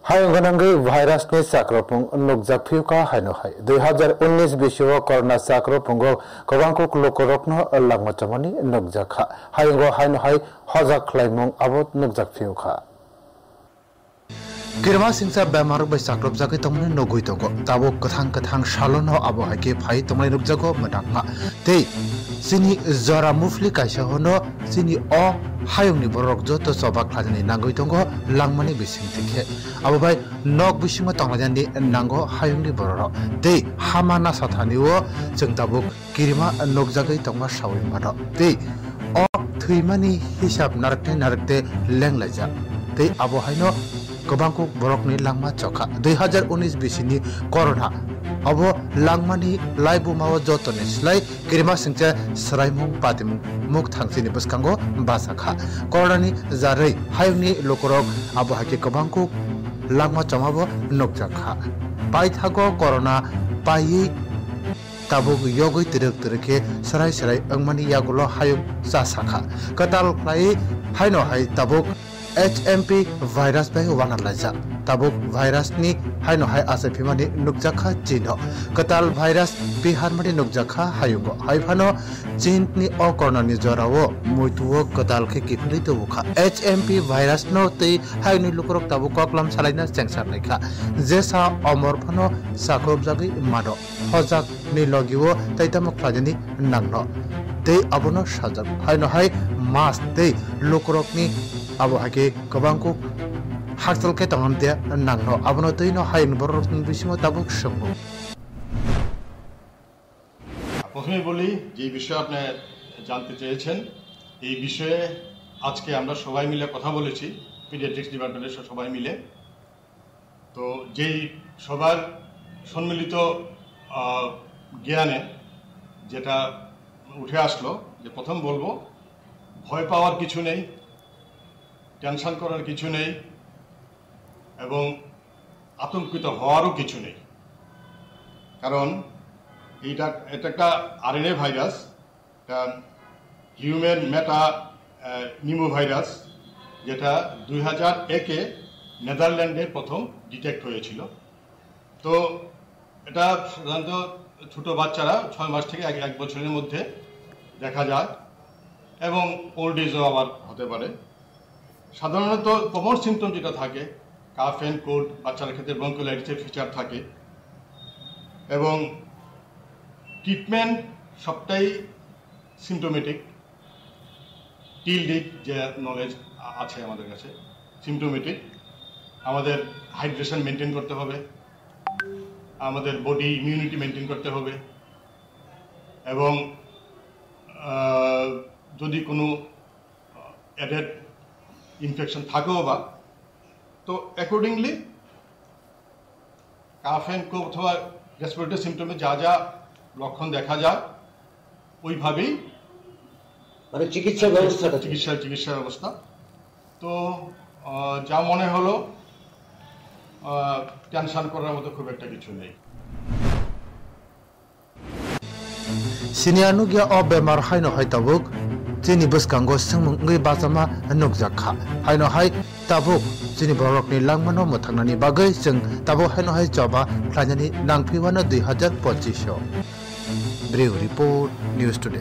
हायंगनांगै भाइरास ने साक्रपुंग नुकजाफिउका हायनो हाय 2019 बिसुआव कोरोना साक्रपुंगो गोबांखौ लोकरकनो लांमाचमनि नुकजाखा हायंगो हायनो हाय हजाक खलायमुं आबो नुकजाफिउका किरमा सिंसा बेमार बै साक्रब जागे तमने नगुइ तंगो ताबो कथां सालोनो आबो हाके फाइ तमने नुकजागो मदांगा ते सिनि जरा मुफलि काइसा होनो सिनि अ हायंनि बरक जतो सबा खाजनि नांगुइ तंगो लांमानि बिसिं तिखे आबो बाय नक बिसिंगो तंगाजानि नांगो हायंनि बरर ते हामाना साथानिओ जों ताबो किरमा नुकजागै तंगा सावि मादो ते अ थैमानि हिसाब नारकते लेंलाइजा ते आबो हायनो गोबांखौ बरकनि लांमा चखा 2019 बिसिनि कोरोना अब लांमानि लाइबुमाव जतने स्लाइ किरमा सिंचे सरायमुं पातिमुं मुख थांसिनि बसखांगो बासाखा कोरोनानि जारै हायनि लोकरक अब हाके गोबांखौ लांमा चमाबो नकजाखा पाइथागो कोरोना पायि ताबुक योगै तिरके सराय अंगमानि यागुलो हायुं जासाखा कताल फ्लाइ हायनो हाय ताबुक HMP भाइरास बाय वानालाइजा ताबुक भाइरास नि हायनो हाय आसेफिमानि नुकजाखा चिनो कताल भाइरास बिहारमानि नुकजाखा हायुगो हायफानो चिननि अ कोरोनानि जरावो मुइतुओ कताल के किफलि तबुखा HMP भाइरास नो तै हायनि लुकरक ताबुक कक्लाम सालायना सेंसार नायखा जेसा अमरफानो साकरब जागै मादो हजाक नि लगिवो तैतामक फाजनि नांनो तै अबनो साजक हायनो हाय मास तै लुकरकनि अब हाके गोबांखौ हाक्सल के तंगमते नांनो अबनो तैनो हायन बररनि बिसिङाव ताबुक संगो প্রথমে বলি যে বিষয়ে আপনি জানতে চেয়েছেন এই বিষয়ে আজকে আমরা সবাই মিলে কথা বলেছি পিডিয়াট্রিক্স ডিপার্টমেন্টের সবাই মিলে তো যেই সবার সম্মিলিত জ্ঞানে যেটা উঠে আসলো যে প্রথম বলবো ভয় পাওয়ার কিছু নেই টেনশন করার কিছু নেই এবং আতঙ্কিত হওয়ারও কিছু নেই কারণ এটা একটা আরএনএ ভাইরাস হিউম্যান মেটা নিমো ভাইরাস যেটা 2001-এ নেদারল্যান্ডে প্রথম ডিটেক্ট হয়েছিল তো এটা সাধারণত ছোট বাচ্চারা 6 মাস থেকে 1 বছরের মধ্যে দেখা যায় এবং ওল্ড এজও আবার হতে পারে সাধারণত কমন সিমটম যেটা থাকে কাফ এন্ড কোল্ড বাচ্চাদের ক্ষেত্রে ব্রঙ্কোলাইটিসের ফিচার থাকে এবং ট্রিটমেন্ট সবটাই সিমটোমেটিক টিল ডিপ যে নলেজ আছে আমাদের কাছে সিমটোমেটিক আমাদের হাইড্রেশন মেনটেন করতে হবে আমাদের বডি ইমিউনিটি মেনটেন করতে হবে এবং যদি কোনো অ্যাডেড ইনফেকশন থাকেও বা তো অ্যাকর্ডিংলি কাফ এন্ড কোল্ড অথবা রেসপিরেটরি সিমটমে যা যা লক্ষণ দেখা যায় ওইভাবেই মানে চিকিৎসা ব্যবস্থা তো যা মনে হলো টেনশন করার মতো খুব একটা কিছু নেই सिनियानु गया अ बेमार हायनो हाय ताबुक जिनि बसकांगो संगै बाजामा नुकजाखा हायनो हाय ताबुक जिनि बरकनि लांमानो मोथांनानि बागै जों ताबो हायनो हाय जबा फ्लाइनानि नांफिवानो 2025 ब्रेव रिपोर्ट न्यूज टुडे